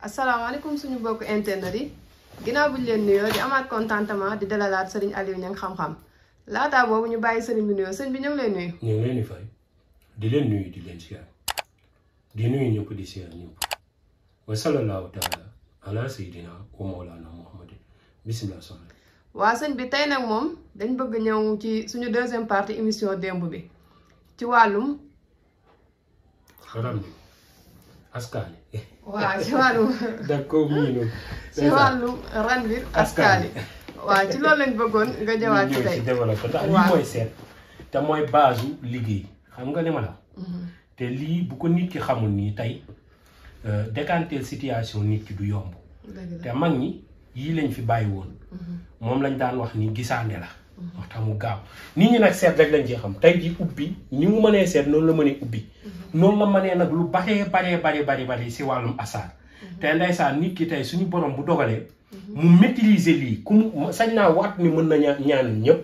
asalaamaaleykum suñu bokk internet yi ginnaaw buñ leen nuyoo di amaat contentement di dalalaat Serigne Aliou Niang xam-xam laataa boobu ñu bàyyi Serigne bi nuyoo sëñ bi ñu ngi lay nuyu. ñu ngi leen di fay di leen nuyu di leen siyaar di nuyu ñëpp di siyaar ñëpp wa sallallahu taala ala sayidina wa mawlana muhammad bismillah soxna. waa sëñ bi tey nag moom dañ bëgg ñëw ci suñu deuxième partie émission démb bi ci wàllum. xaram bi askaani. waaw ci wàllum. d'accord miinu. ci wàllum ran bi askaani. waaw ci loolu lañ bëggoon nga jawaat ci tey. ci développé ndax lii mooy seet te mooy base liggéey xam nga li ma la. te lii bu ko nit ki xamul nii tey décanter situation nit ki du yomb. te mag ñi yii lañ fi bàyyi woon. moom lañ daan wax ni gisaande la. wax tax mu gaaw nit ñi nag seet rek lañ ci xam tey ji ubbi ni mu mënee seet noonu la mënee ubbi. noonu la mënee nag lu bari si wàllum asaar. te ndeysaan nit ki tey suñu borom bu dogalee. mu maîtriser lii ku mu sañ naa waat ni mën na ñaanal ñëpp.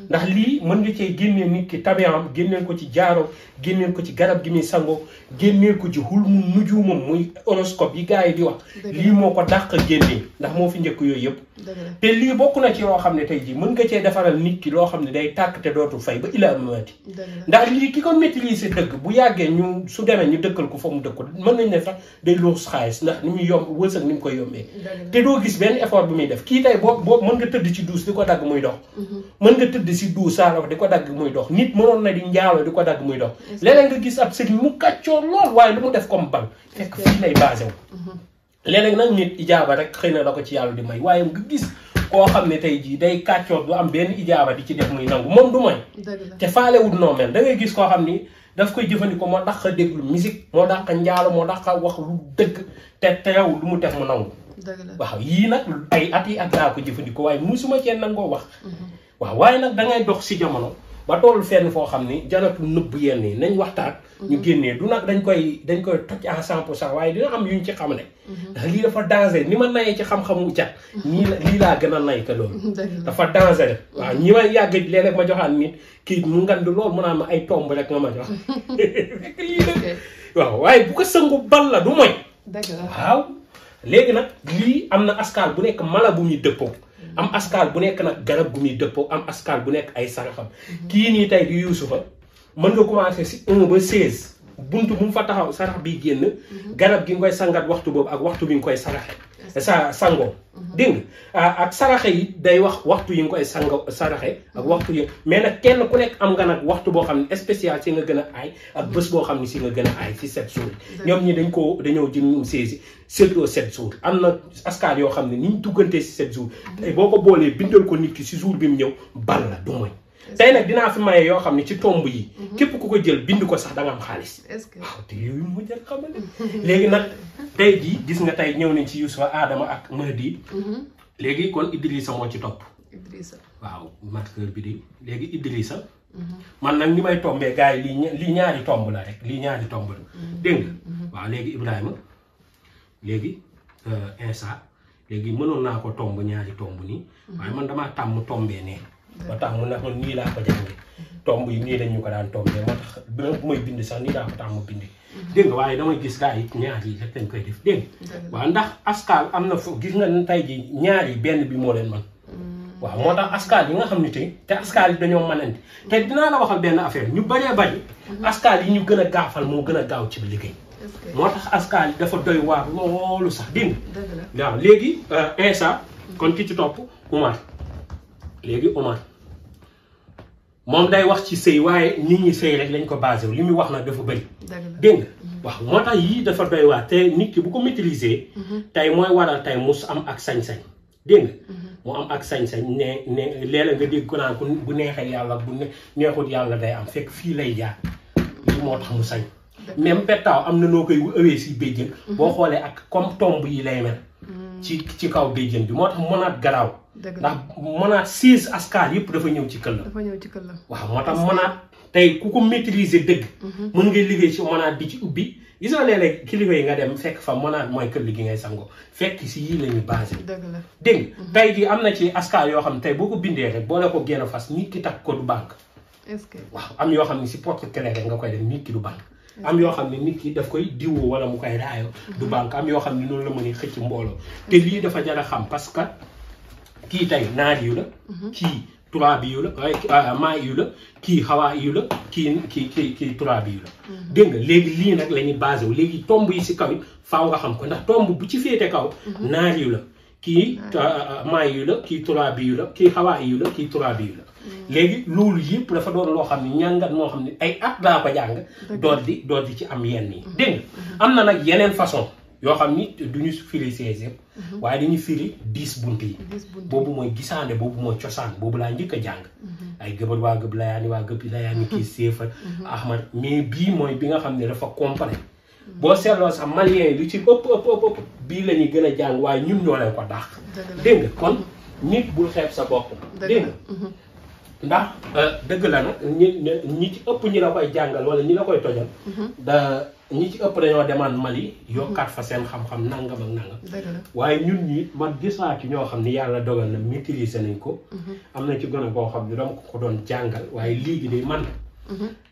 ndax lii mën nga cee génnee nit ki tabiam génneel ko ci jaaro génneel ko ci garab gi muy sango génneel ko ci xul mu nujuumam muy horoscope yi gars yi di wax. lii moo ko dàq génnee ndax moo fi njëkk yooyu yëpp. te lii bokk na ci yoo xam ne tey jii mën nga cee defaral nit ki loo xam ne day tàkk te dootul fay ba ilaa mati. ndax lii ki ko maîtriser dëgg bu yàggee ñu su demee ñu dëkkal ko fa mu dëkk mën nañ ne sax day luus xaalis ndax ni muy yomb wërsëg ni mu koy yombee. te doo gis benn effort bu muy def kii tey boo mën nga tëdd ci duus di ko dagg muy dox. mën nga tëdd si duus saalof di ko dagg muy dox nit mënoon na di njaalo di ko dagg muy dox. léeg-léeg nga gis ab sëriñ mu kàccoor lool waaye lu mu def comme bal fekk fii lay basé wu. léeg-léeg nag nit ijaaba rek xëy na la ko ci yàlla di may waaye nga gis koo xam ne tey jii day kàccoor du am benn ijaaba di ci def muy nangu moom du may. te faalewul noo mel da ngay gis koo xam ni daf koy jëfandikoo moo dàq déglu musique moo dàq njaalo moo dàq wax lu dëgg te terew lu mu def mu nangu. waaw yii nag ay at yi at laa ko jëfandikoo waaye musuma cee nangoo wax. waaw waaye nag dangay dox si jamono ba toll fenn foo xam ni jaratu nëbb yenn yi nañ waxtaan. ñu génnee du nag dañ koy toj à 100% waaye dina am yuñ ci xam ne. ndax lii dafa danger ni ma nayee ci xam-xamu cat. lii laa gën a nay que loolu. dafa danger waaw ñi ma yàgg léeg-léeg ma joxaan nit kii mu ngand lool mu naan ma ay tomb rek nga ma jox. lii la waaw waaye bu ko sëngu bal la du moy. waaw léegi nag lii am na askal bu nekk mala bu muy dëppoo. am askal bu nekk nag garab gu muy dëppoo am askal bu nekk ay saraxam kii nii tey di Yuusufa mën nga commencé si 1 ba 16 buntu bu mu fa taxaw sarax bi génn garab gi nga koy sangat waxtu boobu ak waxtu bi nga koy saraxe sangoo dégg nga ak saraxe yi day wax waxtu yi nga koy saraxe ak waxtu yi mais nag kenn ku nekk am nga nag waxtu boo xam ne spécial si nga gën a aay ak bés boo xam ne si nga gën a aay si 7 jours ñoom ñi dañoo jëm ñu saisi seetloo 7 jours am na askal yoo xam ne ni ñu duggantee si 7 jours tey boo ko boolee bindal ko nit ki si jour bi mu ñëw bal la du moy tey nag dinaa fi maye yoo xam ne ci tomb yi képp ku ko jël bind ko sax da nga am xaalis waaw te yooyu mu jël xamal léegi nag tey jii gis nga tey ñëw nañ ci Yuusufa Adama ak Mahdi léegi kon Idrissa moo ci topp waaw marqueur bi di léegi Idrissa man nag ni may tombee gars yi lii ñaari tomb la rek lii ñaari tomb la dégg nga waaw léegi Ibrahima léegi Insa léegi mënoon naa ko tomb ñaari tomb nii waaye man damaa tàmm tombee nee ba tax mu ne man nii laa ko jàngee tomb yi nii lañ ñu ko daan tombee moo tax bu may bind sax nii laa ko tax ma bindee dégg nga waaye damay gis gars yi ñaar yi rek lañ koy def dégg nga waaw ndax askal am na fo gis nga tey ji ñaar yi benn bi moo leen man waaw moo tax askal yi nga xam ne tey te askal yi dañoo mënante te dinaa la waxal benn affaire ñu bëree bëri askal yi ñu gën a gaafal moo gën a gaaw ci liggéey moo tax askal yi dafa doy waar loolu sax dégg nga waaw léegi Insa kon ki ci topp Umar léegi Omar moom day wax ci sëy waaye nit ñi sëy rek lañ ko basé wu li muy wax nag dafa bëri dégg nga waaw moo tax yii dafa doy waar te nit ki bu ko maîtriser tey mooy waral tey mus am ak sañ-sañ dégg nga mu am ak sañ-sañ ne léeg-léeg nga dégg ko naan bu neexee yàlla bu neexut yàlla day am fekk fii lay jaar lii moo tax mu sañ même pettaaw am na noo koy ëwee si béjjën boo xoolee ak comme tomb yi lay mel ci kaw béjjën bi moo tax mënaat garaaw ndax mënaat 6 askal yëpp dafa ñëw ci këllam waaw moo tax mënaat tey ku ko maîtriser dëgg mën ngay liggéey ci mënaat di ci ubbi gis nga léeg-léeg kilifa yi nga dem fekk fa mënaat mooy këll gi ngay sangoo fekk si yii la ñu basé dégg nga tey jii am na ci askal yoo xam ne tey boo ko bindee rek boo ne ko génn fas nit ki takk ko du banque waaw am yoo xam ne si porte clé rek nga koy def nit ki du banque am yoo xam ne nit ki daf koy diwoo wala mu koy raayoo du banque am yoo xam ne noonu la mën a xëcc mbooloo te lii dafa jar a xam parce que kii tey naar yu la kii turaab yu la maa yu la kii xawaa yu la kii turaab yu la dégg nga léegi lii nag la ñuy basé wu léegi tomb yi si kaw it faaw nga xam ko ndax tomb bu ci féete kaw naar yu la kii maa yu la kii turaab yu la kii xawaa yu la kii turaab yu la léegi loolu yëpp dafa doon loo xam ne ñàngat moo xam ne ay at daa ko jàng dool di ci am yenn yi dégg nga am na nag yeneen façon yoo xam ni duñu firi 16 yëpp waaye dañuy firi 10 bunt yi boobu mooy gisaande boobu mooy cosaan boobu laa njëkk a jàng ay gëbal waa gëb layaani waa gëb layaani kii séefal ahmad mais bii mooy bi nga xam ne dafa complet boo seetloo sax malien yi lu ci ëpp bii la ñuy gën a jàng waaye ñun ñoo leen ko dàq dégg nga kon nit bul xeeb sa bopp dégg nga ndax dëgg la nag ñi ci ëpp ñi la koy jàngal wala ñi la koy tojal ñi ci ëpp dañoo demaan Mali yokkaat fa seen xam-xam nangam ak nangam waaye ñun ñi man gis naa ci ñoo xam ni yàlla dogal na maîtriser nañ ko am na ci gën a koo xam ne dama ko doon jàngal waaye léegi de man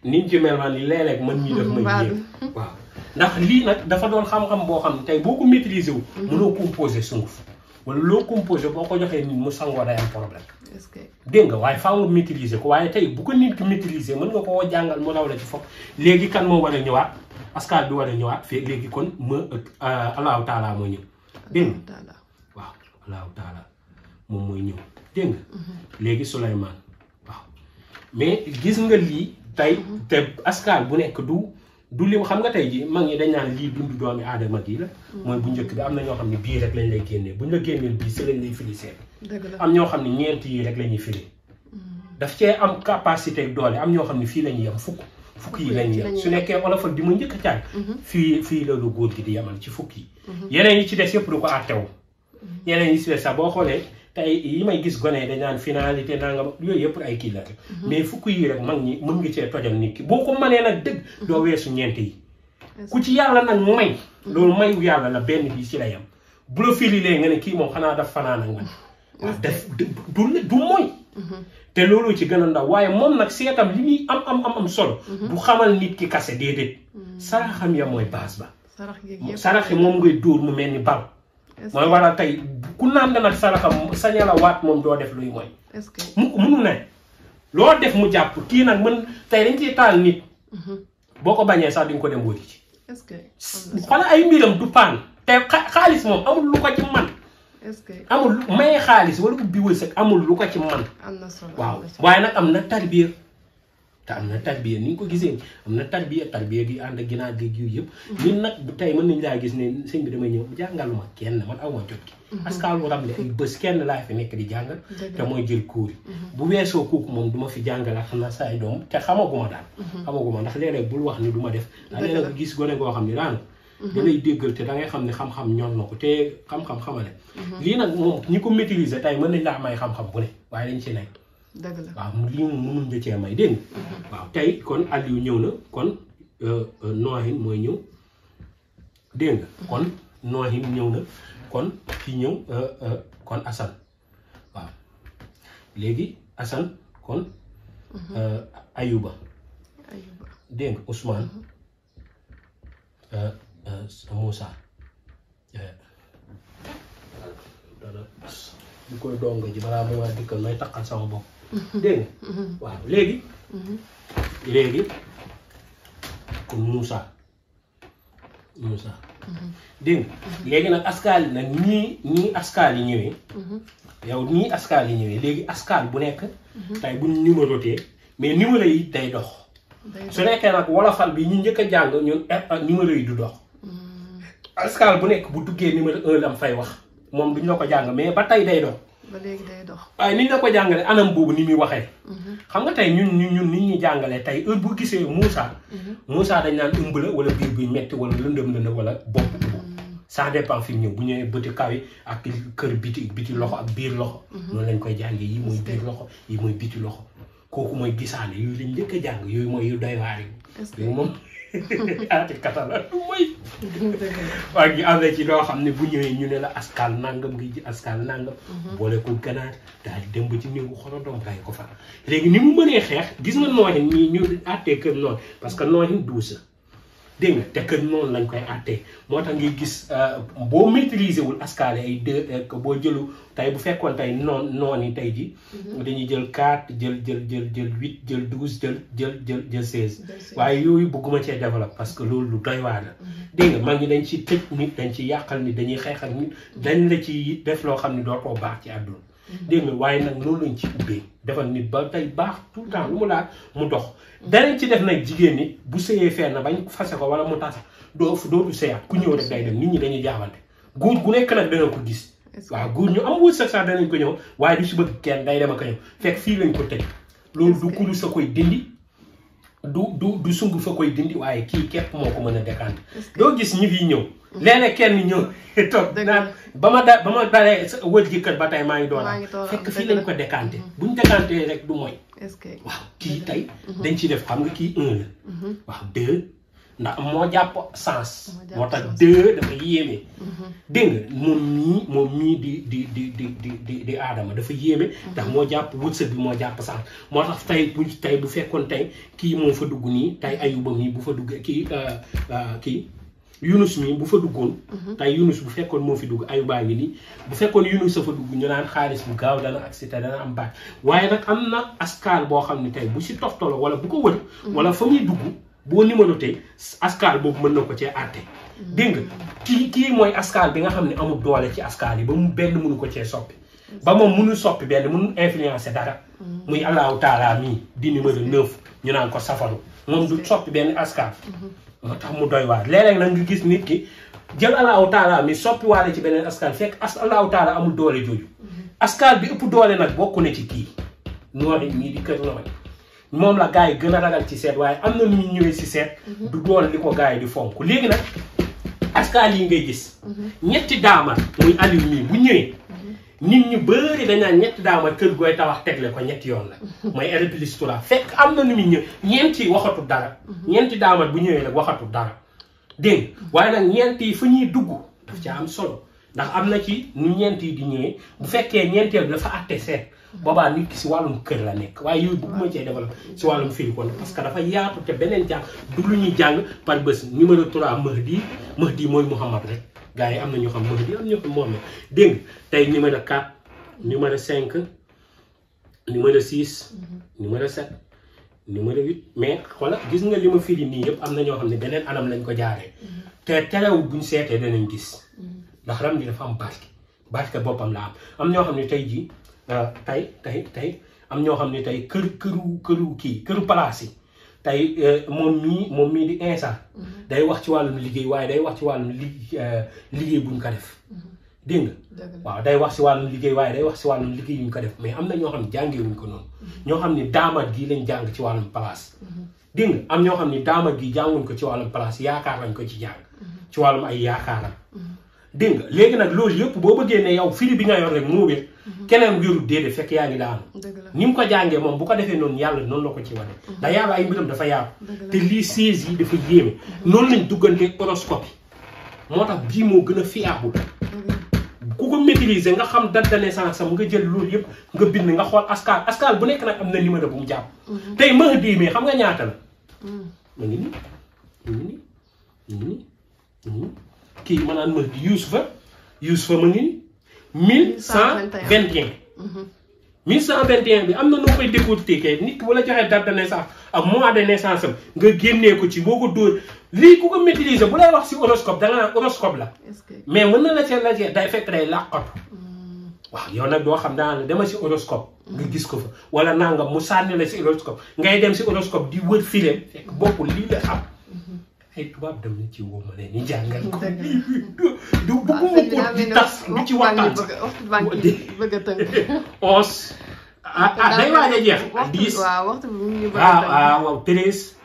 niñ ci mel man li léeg-léeg man ñi def may yéeg waaw ndax lii nag dafa doon xam-xam boo xam ne tey boo ko maîtriser wu mënoo composé sunguf wala loo composé boo ko joxee nit mu sangoo day am problème dégg nga waaye faaw nga maîtriser ko waaye tey bu ko nit ki maîtriser mën nga koo jàngal mu raw la ci fopp léegi kan moo war a ñëwaat askal bi war a ñëwaat fii léegi kon allahu taala moo ñëw dégg nga waaw allahu taala moom mooy ñëw dégg nga léegi Souleymane waaw mais gis nga lii tey te askal bu nekk du lim xam nga tey ji mag ñi dañ naan lii dund doomi aadama gi la mooy bu njëkk bi am na ñoo xam ne bii rek lañ lay génnee buñ la génneel bii si lañ lay filisee am ñoo xam ne ñeent yi rek la ñuy firi daf cee am capacité doole am ñoo xam ne fii la ñuy yem fukk yi la ñuy yem su nekkee olofal bi ma njëkk a caag fii la lu góor gi di yemal ci fukk yi yeneen yi ci des yëpp du ko àttewu yeneen yi ci des sax boo xoolee tey yi may gis gone dañ naan finalité nangam yooyu yëpp ay kii la rek mais fukk yi rek mag ñi mën nga cee tojal nit ki boo ko mënee nag dëgg doo weesu ñeent yi ku ci yàlla nag may loolu mayu yàlla la benn bi ci la yem bu la fililee nga ne kii moom xanaa daf fanaan ak man waaw def du mooy te loolu ci gën a ndaw waaye moom nag seetam li muy am solo du xamal nit ki kase déedéet saraxam ya mooy base ba sarax yi moom ngay dóor mu mel ni bal mooy waral tey ku naan nag saraxam sañala waat moom doo def luy mooy munu ne loo def mu jàpp kii nag mën tey dañ ciy taal nit boo ko bañee sax di nga ko dem wóoti ci xoolal ay mbiram du paan te xaalis moom amul lu ko ci man amul maye xaalis wala ubbi wërsëg amul lu ko ci man waaw waaye nag am na tarbiya te am na tarbiya ni nga ko gisee am na tarbiya gi ànd ak ginaar gi yëpp ñun nag bu tey mën nañ laa gis ne sëñ bi damay ñëw jàngaluma kenn man aw ma jot gi parce que lu rab le ay bés kenn laa fi nekk di jàngal te mooy jël cours yi bu weesoo kooku moom du ma fi jàngal ak xam na say doom te xamaguma daal xamaguma ndax léeg-léeg bul wax ni du ma def ndax léeg-léeg bu gis gone goo xam ne daana da lay déggal te da ngay xam ne xam-xam ñor na ko te xam-xam xamale lii nag moom ñi ko maîtriser tey mën nañ laa may xam-xam bu ne waaye dañ ci nekk dëgg la waaw lii moom mënuñ nga cee may dégg nga waaw tey kon Aliou ñëw na kon Noohin mooy ñëw dégg nga kon Noohin ñëw na kon ki ñëw kon Assane waaw léegi Assane kon Ayuba dégg nga Ousmane Moussa dana bu koy dongo ji balaa mu waa dikkal may taqal sama bopp dégg nga waaw léegi kon Moussa dégg nga léegi nag askaal yi nag ñii askaal yi ñëwee yow nii askaal yi ñëwee léegi askaal bu nekk tey buñ numérotee mais numéro yi day dox su nekkee nag wolofal bi ñu njëkk a jàng ñun numéro yi du dox askaal bu nekk bu duggee numéro 1 lam fay wax moom duñ la ko jàng mais ba tey day dox ba léegi day dox waaye niñ la ko jàngale anam boobu ni muy waxee xam nga tey ñun nit ñi jàngalee tey heure bu gisee Moussa dañ naan ëmb la wala biir buy metti wala lëndëm wala bopp ça dépend fi ñëw bu ñëwee bëti kaw yi ak kër biti loxo ak biir loxo noonu lañ koy jàngee yi mooy biir loxo yi mooy biti loxo kooku mooy gisaane yooyu lañ njëkk a jàng yooyu mooy yu doy waar yi yooyu moom aati kata la mooy waaye gi am na ci loo xam ne bu ñëwee ñu ne la askal nangam ngi ji askal nangam boole ko ganaar daal di dem ba ci néegu xorodom ray ko fa léegi ni mu mënee xeex gis nga Noohin ñi ñu àttee kër noonu parce que Noohin duusa dégg nga te que noonu lañ koy àttee moo tax ngay gis boo maîtriser wul askale ay 2 boo jëlu tey bu fekkoon tey noon yi tey ji dañuy jël 4 jël 8 jël 12 jël 16 waaye yooyu bëgguma cee développe parce que loolu lu doy waar la dégg nga mag ñi dañ ci tëj nit dañ ci yàqal nit dañuy xeex ak nit dañ la ci def loo xam ne doo koo baax ci àdduna dégg nga waaye nag noonu lañ ci ubbee defal nit ba tey baax tout le temps lu mu laal mu dox danañ ci def nag jigéen nit bu sëyee fenn bañ fase ko wala mu tas dootu sëyaat ku ñëw rek day dem nit ñi dañuy jaabante góor gu nekk nag dana ko gis waaw góor ñu am wërsëg sax danañ ko ñëw waaye du si bëgg kenn day dem ak a ñëw fekk fii lañ ko tëj loolu du kulu sa koy dindi du sungu fa koy dindi waaye kii képp moo ko mën a décanté doo gis ñi fi ñëw léeg-léeg kenn ñëw toog naan ba ma dalee wër jëkkër ba tey maa ngi doon fekk fii lañ ko décanté buñ décanté rek du mooy waaw kii tey dañ ci def xam nga kii 1 la waaw 2 ndax moo jàpp sens moo tax 2 dafa yéeme dégg nga moom mii di aadama dafa yéeme ndax moo jàpp wërsëg bi moo jàpp sens moo tax tey bu fekkoon tey kii moo fa dugg nii tey ayuba mii bu fa dugg kii Yunus mi bu fa duggoon tey Yunus bu fekkoon moo fi dugg ayubaa ngi nii bu fekkoon Yunus a fa dugg ñu naan xaalis bu gaaw dana agsi te dana am baax waaye nag am na askal boo xam ne tey bu si toftalo wala bu ko wër wala fa muy dugg boo numéroté askal boobu mën na ko cee àtte dégg nga kii mooy askal bi nga xam ne amul doole ci askal yi ba mu benn mënu ko cee soppi ba moom mënul soppi benn mënul influencer dara muy Allahu Taala mii di numéro 9 ñu naan ko safaru moom du soppi benn askal moo tax mu doy waar léeg-léeg nag nga gis nit ki jël Allahu Taala mi soppi waale ci beneen askal fekk Allahu Taala amul doole jooju askal bi ëpp doole nag bokku ne ci kii noori ñii di kër noori moom la gars yi gën a ragal ci seet waaye am na nu ñu ñëwee si seet du doon li ko gars yi di fonk léegi nag askal yi ngay gis ñetti daamar muy Aliou mii bu ñëwee nit ñu bëri dañ naan ñetti daamar kër gooy tabax tegle ko ñetti yoon la mooy R+3 fekk am na nu muy ñëw ñeenti waxatu dara ñeenti daamar bu ñëwee nag waxatu dara dégg waaye nag ñeenti fa ñuy dugg daf ca am solo ndax am na ci nu ñeenti di ñëwee bu fekkee ñeenteel bi dafa àtte seet boobaa nit ki si wàllum kër la nekk waaye yooyu bëgguma cee développé si wàllum firi kon parce que dafa yaatu te beneen jàng du lu ñuy jàng par bés numéro 3 Mahdi mooy Mouhamad rek gars yi am na ñu xam Mahdi am ñu xam Mohamed dégg nga tey numéro 4 numéro 5 numéro 6 numéro 7 numéro 8 mais xoola gis nga li ma firi nii yëpp am na ñoo xam ne beneen anam lañ ko jaaree te terewul buñ seetee danañ gis ndax ram di dafa am barke boppam la am ñoo xam ne tey jii tey am ñoo xam ne tey këru place yi tey moom mii di Insa day wax ci wàllum liggéey waaye day wax ci wàllum liggéey buñ ko def dégg nga waaw day wax si wàllum liggéey waaye day wax si wàllum liggéey yuñ ko def mais am na ñoo xam ne jàngewuñ ko noonu ñoo xam ne daamat gii lañ jàng ci wàllum place dégg nga am ñoo xam ne daamat gii jànguñ ko ci wàllum place yaakaar lañ ko ci jàng ci wàllum ay yaakaaram dégg nga léegi nag loolu yëpp boo bëggee ne yow firi bi nga yor rek moo wér keneen wérul déedéet fekk yaa ngi daanu ni mu ko jàngee moom bu ko defee noonu yàlla noonu la ko ci wane ndax yàlla ay mbiram dafa yaatu te lii 16 yi dafa yéeme noonu lañ duggante horoscope yi moo tax bii moo gën a fiable ku ko maîtriser nga xam date de naissance am nga jël loolu yëpp nga bind nga xool askal bu nekk nag am na numéro bu mu jàpp tey Mahdi mais xam nga ñaata la ma ngi nii kii ma naan Mahdi Youssoufa ma ngi ni 1121 1121 bi am na noo koy décortiquer nit ki wala joxee date de naissance ak mois de naissance am nga génnee ko ci boo ko dóor lii ku ko maîtriser bu lay wax si horoscope da nga naan horoscope la mais mën na la cee day fekk day làqatu waaw yow nag doo xam daa la dema si horoscope nga gis ko fa wala nangam mu sànni la si horoscope ngay dem si horoscope di wër fileem fekk bokkul lii la xam ay tubaab dem na ci woo ma leen ni jàngal ko du bëgguma ko di tas di ci waxtaan bëgg a tënk 11 day waaj a jeex 10 waaw waxtu bi mu ngi bëgg a tënk waaw 13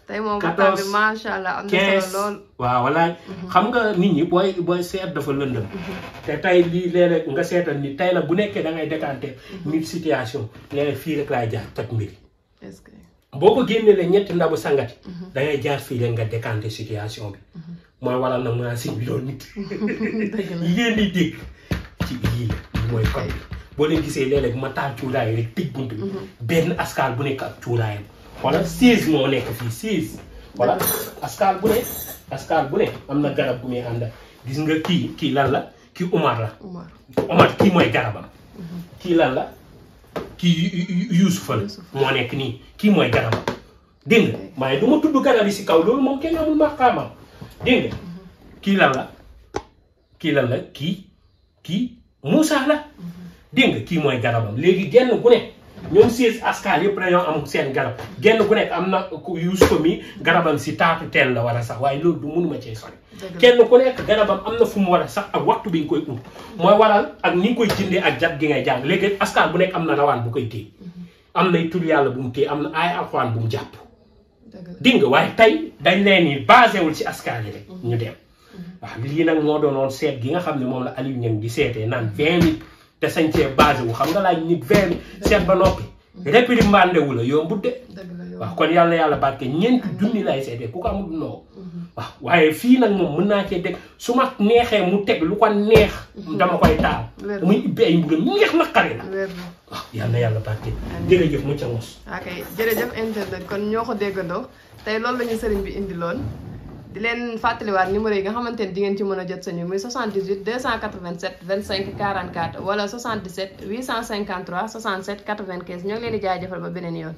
tey moom waxtaan bi macha allah am na solo lool waaw walaay xam nga nit ñi booy seet dafa lëndëm te tey lii léeg-léeg nga seetal ni tey nag bu nekkee da ngay décanter nit situation léeg-léeg fii rek laay jaar toj mbiri boo ko génnee la ñetti ndabu sangati da ngay jaar fii leen nga décanter situation bi mooy waral nag maa siñ bi loolu nit yéen di dégg ci bii la mooy kon bi boo leen gisee léeg-léeg ma taal cuuraay rek tëj bunt bi benn askal bu nekk ak cuuraayam wala 16 moo nekk fii 16 voilà askal bu ne am na garab bu muy àndal gis nga kii lan la kii Umar la Umar kii mooy garabam kii lan la kii Yuusufa la moo nekk nii kii mooy garabam dégg nga waaye du ma tudd garab yi si kaw loolu moom kenn amul maqaamam dégg nga kii lan la kii Moussa la dégg nga kii mooy garabam léegi genn ku ne ñoom 16 askal yëpp dañoo am seen garab genn ku nekk am na Yuusufa mi garabam si taatu teen la war a sax waaye loolu du mënuma cee sori kenn ku nekk garabam am na fu mu war a sax ak waxtu bi nga koy ut mooy waral ak ni nga koy jëndee ak jat gi ngay jàng léegi askal bu nekk am na rawaan bu koy téye am nay tur yàlla bu mu téye am na ay alxuraan bu mu jàpp dégg nga waaye tey dañ leen ni basé wul ci askal yi rek ñu dem waaw lii nag moo doonoon seet gi nga xam ne moom la Aliou Niang di seetee naan 20 000 te sañ cee basé wu xam nga laaj nit 20 000 seet ba noppi réprimandé wu la yombut de waaw kon yàlla yàlla barke ñeenti junni lay seetee ku ko amul noo waaw waaye fii nag moom mën naa cee teg su ma neexee mu teg lu ko neex dama koy taal muy ubbi ay mburam neex na xari la waaw yàlla barke jërëjëf mu ca mos ok jërëjëf internet kon ñoo ko déggandoo tey loolu la ñu sëriñ bi indi loon di leen fàttaliwaat numéro yi nga xamante ne di ngeen ci mën a jot sañu muy 78 287 25 44 wala 77 853 67 95 ñoo ngi leen di jaajëfal ba beneen yoon